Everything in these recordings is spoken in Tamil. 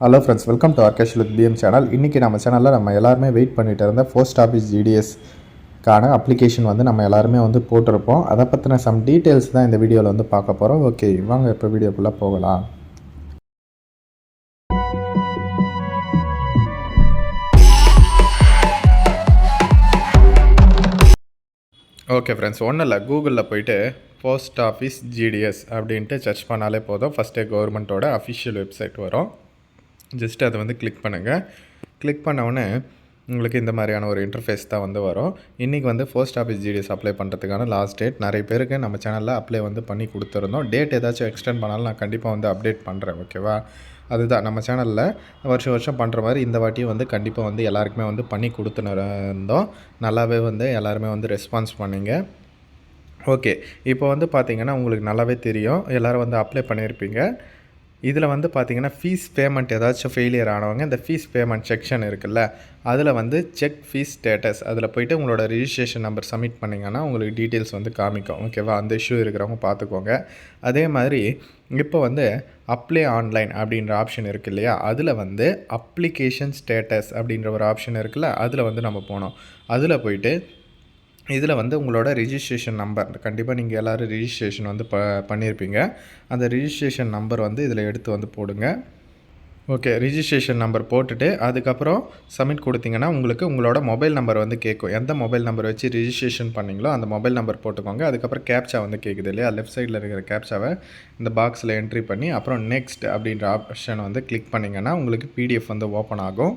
Hello friends, welcome to Arkesh with PM channel. இன்றைக்கி நம்ம சேனலில் நம்ம எல்லாருமே வெயிட் பண்ணிகிட்டு இருந்த போஸ்ட் ஆஃபீஸ் ஜிடிஎஸ்க்கான அப்ளிகேஷன் வந்து நம்ம எல்லாருமே வந்து போட்டிருப்போம். அதை பற்றின சம் டீட்டெயில்ஸ் தான் இந்த வீடியோவில் வந்து பார்க்க போகிறோம். ஓகே, வாங்க இப்போ வீடியோக்குள்ளே போகலாம். ஓகே ஃப்ரெண்ட்ஸ், ஒன்றும் இல்லை, கூகுளில் போய்ட்டு போஸ்ட் ஆஃபீஸ் ஜிடிஎஸ் அப்படின்ட்டு சர்ச் பண்ணாலே போதும். ஃபஸ்ட்டே கவர்மெண்ட்டோட அஃபிஷியல் வெப்சைட் வரும். ஜஸ்ட்டு அதை வந்து கிளிக் பண்ணுங்கள். கிளிக் பண்ணவுடனே உங்களுக்கு இந்த மாதிரியான ஒரு இன்டர்ஃபேஸ் தான் வந்து வரும். இன்றைக்கி வந்து போஸ்ட் ஆஃபீஸ் ஜிடிஎஸ் அப்ளை பண்ணுறதுக்கான லாஸ்ட் டேட். நிறைய பேருக்கு நம்ம சேனலில் அப்ளை வந்து பண்ணி கொடுத்துருந்தோம். டேட் ஏதாச்சும் எக்ஸ்டெண்ட் பண்ணாலும் நான் கண்டிப்பாக வந்து அப்டேட் பண்ணுறேன். ஓகேவா? அதுதான் நம்ம சேனலில் வருஷம் பண்ணுற மாதிரி இந்த வாட்டியும் வந்து கண்டிப்பாக வந்து எல்லாருக்குமே வந்து பண்ணி கொடுத்துருந்தோம். நல்லாவே வந்து எல்லாருமே வந்து ரெஸ்பான்ஸ் பண்ணிங்க. ஓகே, இப்போ வந்து பார்த்திங்கன்னா உங்களுக்கு நல்லாவே தெரியும், எல்லோரும் வந்து அப்ளை பண்ணியிருப்பீங்க. இதில் வந்து பார்த்திங்கன்னா ஃபீஸ் பேமெண்ட் ஏதாச்சும் ஃபெயிலியர் ஆனவங்க இந்த ஃபீஸ் பேமெண்ட் செக்ஷன் இருக்குல்ல, அதில் வந்து செக் ஃபீஸ் ஸ்டேட்டஸ் அதில் போய்ட்டு உங்களோட ரிஜிஸ்ட்ரேஷன் நம்பர் சப்மிட் பண்ணிங்கன்னா உங்களுக்கு டீட்டெயில்ஸ் வந்து காமிக்கும். ஓகேவா? அந்த இஷ்யூ இருக்கிறவங்க பார்த்துக்கோங்க. அதே மாதிரி இப்போ வந்து அப்ளை ஆன்லைன் அப்படின்ற ஆப்ஷன் இருக்குது இல்லையா, அதில் வந்து அப்ளிகேஷன் ஸ்டேட்டஸ் அப்படின்ற ஒரு ஆப்ஷன் இருக்குல்ல, அதில் வந்து நம்ம போனோம். அதில் போய்ட்டு இதில் வந்து உங்களோட ரிஜிஸ்ட்ரேஷன் நம்பர் கண்டிப்பாக நீங்கள் எல்லோரும் ரிஜிஸ்ட்ரேஷன் வந்து பண்ணியிருப்பீங்க. அந்த ரிஜிஸ்ட்ரேஷன் நம்பர் வந்து இதில் எடுத்து வந்து போடுங்க. ஓகே, ரிஜிஸ்ட்ரேஷன் நம்பர் போட்டுட்டு அதுக்கப்புறம் சப்மிட் கொடுத்தீங்கன்னா உங்களுக்கு உங்களோட மொபைல் நம்பர் வந்து கேட்கும். எந்த மொபைல் நம்பர் வச்சு ரிஜிஸ்ட்ரேஷன் பண்ணிங்களோ அந்த மொபைல் நம்பர் போட்டுக்கோங்க. அதுக்கப்புறம் கேப்சா வந்து கேட்குது இல்லையா, லெஃப்ட் சைடில் இருக்கிற கேப்சாவை இந்த பாக்ஸில் என்ட்ரி பண்ணி அப்புறம் நெக்ஸ்ட் அப்படின்ற ஆப்ஷனை வந்து கிளிக் பண்ணிங்கன்னா உங்களுக்கு பிடிஎஃப் வந்து ஓப்பன் ஆகும்.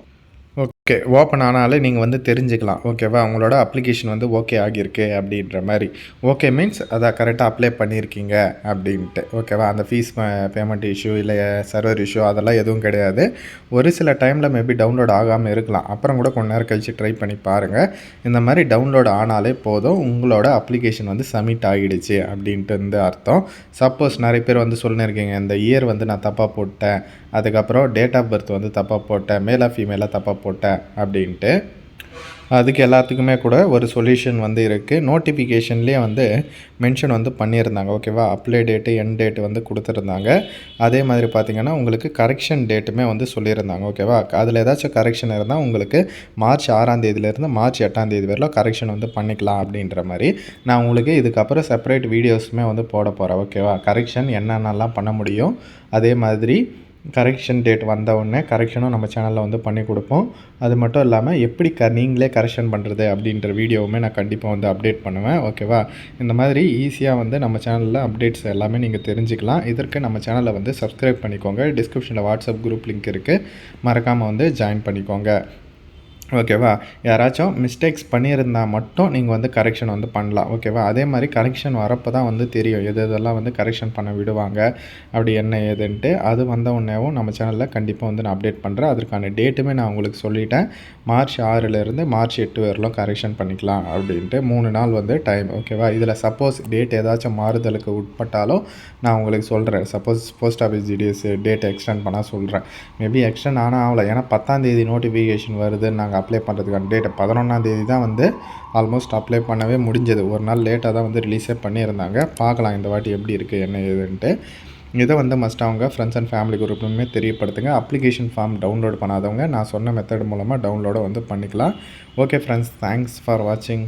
ஓகே, ஓப்பன் ஆனாலே நீங்கள் வந்து தெரிஞ்சுக்கலாம். ஓகேவா? உங்களோட அப்ளிகேஷன் வந்து ஓகே ஆகியிருக்கு அப்படின்ற மாதிரி. ஓகே மீன்ஸ் அதை கரெக்டாக அப்ளை பண்ணியிருக்கீங்க அப்படின்ட்டு. ஓகேவா? அந்த ஃபீஸ் பேமெண்ட் இஷ்யூ இல்லை சர்வர் இஷ்யூ அதெல்லாம் எதுவும் கிடையாது. ஒரு சில டைமில் மேபி டவுன்லோட் ஆகாமல் இருக்கலாம். அப்புறம் கூட கொஞ்ச நேரம் கழித்து ட்ரை பண்ணி பாருங்கள். இந்த மாதிரி டவுன்லோட் ஆனாலே போதும், உங்களோட அப்ளிகேஷன் வந்து சப்மிட் ஆகிடுச்சு அப்படின்ட்டு வந்து அர்த்தம். சப்போஸ் நிறைய பேர் வந்து சொல்லியிருக்கீங்க, இந்த இயர் வந்து நான் தப்பாக போட்டேன், அதுக்கப்புறம் டேட் ஆஃப் பர்த் வந்து தப்பாக போட்டேன், மேலாக ஃபீமேலாக தப்பாக போட்டேன் அப்படின்ட்டு. அதுக்கு எல்லாத்துக்குமே கூட ஒரு சொல்யூஷன் வந்து இருக்குது. நோட்டிஃபிகேஷன்லேயே வந்து மென்ஷன் வந்து பண்ணியிருந்தாங்க. ஓகேவா? அப்ளை டேட்டு எண்ட் டேட்டு வந்து கொடுத்துருந்தாங்க. அதே மாதிரி பார்த்திங்கன்னா உங்களுக்கு கரெக்ஷன் டேட்டுமே வந்து சொல்லியிருந்தாங்க. ஓகேவா? அதில் ஏதாச்சும் கரெக்ஷன் இருந்தால் உங்களுக்கு மார்ச் 6ஆம் தேதியிலேருந்து மார்ச் 8ஆம் தேதி வரையிலும் கரெக்ஷன் வந்து பண்ணிக்கலாம் அப்படின்ற மாதிரி. நான் உங்களுக்கு இதுக்கப்புறம் செப்பரேட் வீடியோஸுமே வந்து போட போகிறேன். ஓகேவா? கரெக்ஷன் என்னென்னலாம் பண்ண முடியும், அதே மாதிரி கரெக்ஷன் டேட் வந்தவுடனே கரெக்ஷனும் நம்ம சேனலில் வந்து பண்ணி கொடுப்போம். அது மட்டும் இல்லாமல் எப்படி நீங்களே கரெக்ஷன் பண்ணுறது அப்படின்ற வீடியோவுமே நான் கண்டிப்பாக வந்து அப்டேட் பண்ணுவேன். ஓகேவா? இந்த மாதிரி ஈஸியாக வந்து நம்ம சேனலில் அப்டேட்ஸ் எல்லாமே நீங்கள் தெரிஞ்சுக்கலாம். இதற்கு நம்ம சேனலை வந்து சப்ஸ்கிரைப் பண்ணிக்கோங்க. டிஸ்கிரிப்ஷனில் வாட்ஸ்அப் குரூப் லிங்க் இருக்குது, மறக்காமல் வந்து ஜாயின் பண்ணிக்கோங்க. ஓகேவா? யாராச்சும் மிஸ்டேக்ஸ் பண்ணியிருந்தால் மட்டும் நீங்கள் வந்து கரெக்ஷன் வந்து பண்ணலாம். ஓகேவா? அதே மாதிரி கரெக்ஷன் வரப்போ தான் வந்து தெரியும் எது எதெல்லாம் வந்து கரெக்ஷன் பண்ண விடுவாங்க அப்படி என்ன ஏதுன்ட்டு. அது வந்த உடனேவும் நம்ம சேனலில் கண்டிப்பாக வந்து நான் அப்டேட் பண்ணுறேன். அதற்கான டேட்டுமே நான் உங்களுக்கு சொல்லிட்டேன். மார்ச் 6லேருந்து மார்ச் 8 வரலும் கரெக்ஷன் பண்ணிக்கலாம் அப்படின்ட்டு 3 நாள் வந்து டைம். ஓகேவா? இதில் சப்போஸ் டேட் ஏதாச்சும் மாறுதலுக்கு உட்பட்டாலும் நான் உங்களுக்கு சொல்கிறேன். சப்போஸ் போஸ்ட் ஆஃபீஸ் ஜிடிஎஸ் டேட்டை எக்ஸ்டெண்ட் பண்ணால் சொல்கிறேன். மேபி எக்ஸ்டெண்ட் ஆனால் ஆகலை, ஏன்னா 10ஆம் தேதி நோட்டிஃபிகேஷன் வருதுன்னு நாங்கள் அப்ளை பண்ணுறதுக்கான டேட் 11ஆம் தேதி தான் வந்து ஆல்மோஸ்ட் அப்ளை பண்ணவே முடிஞ்சது. ஒரு நாள் லேட்டாக தான் வந்து ரிலீஸே பண்ணியிருந்தாங்க. பார்க்கலாம் இந்த வாட்டி எப்படி இருக்குது என்ன ஏதுன்ட்டு. இதை வந்து மஸ்ட் அவங்க ஃப்ரெண்ட்ஸ் அண்ட் ஃபேமிலி குரூப்லுமே தெரியப்படுத்துங்க. அப்ளிகேஷன் ஃபார்ம் டவுன்லோட் பண்ணாதவங்க நான் சொன்ன மெத்தட் மூலமாக டவுன்லோடை வந்து பண்ணிக்கலாம். ஓகே ஃப்ரெண்ட்ஸ், தேங்க்ஸ் ஃபார் வாட்சிங்.